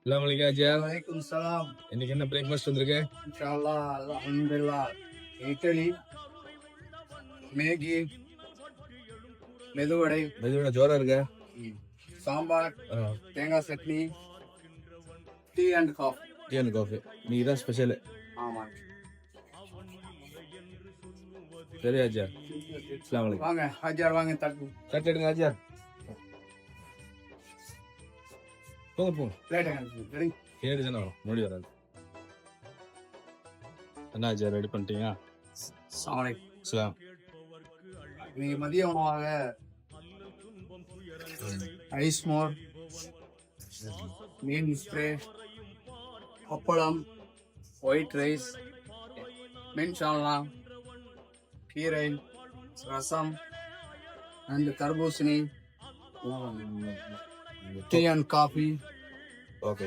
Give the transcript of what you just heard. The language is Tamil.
அஸ்ஸலாமு அலைக்கும் அஜயா. வலைக்கும் சலாம். இன்னைக்கு என்ன பிரேக்ஃபாஸ்ட் வந்திருக்கு? இன்ஷால்லா அல்ஹம்துலில்லாஹ். இட்லி, மேகி, மெதுவடை, மெதுவாக ஜோரா இருக்க. சாம்பார், தேங்காய் chutney, tea and coffee. Tea and coffee. இன்னைக்கு தான் ஸ்பெஷல். ஆமாம். சரி அஜயா. அஸ்ஸலாமு அலைக்கும். வாங்க ஹாஜர், வாங்க தட்டு கட் எடுங்க அஜயா. போங்க போங்க. பிளேட்டை கணக்கு. ஏழு தானே வரும், முன்னாடி வராது. என்ன அஜயா ரெடி பண்ணிட்டீங்க? சாலை அஸ்ஸலாம். இன்னைக்கு மதிய உணவாக ஐஸ் மோர், மீன் ஸ்ப்ரே, அப்பளம், ஒயிட் ரைஸ், மீன் சால்னா, கீரை, ரசம் அண்ட் தர்பூசணி, டீ அண்ட் காஃபி. ஓகே.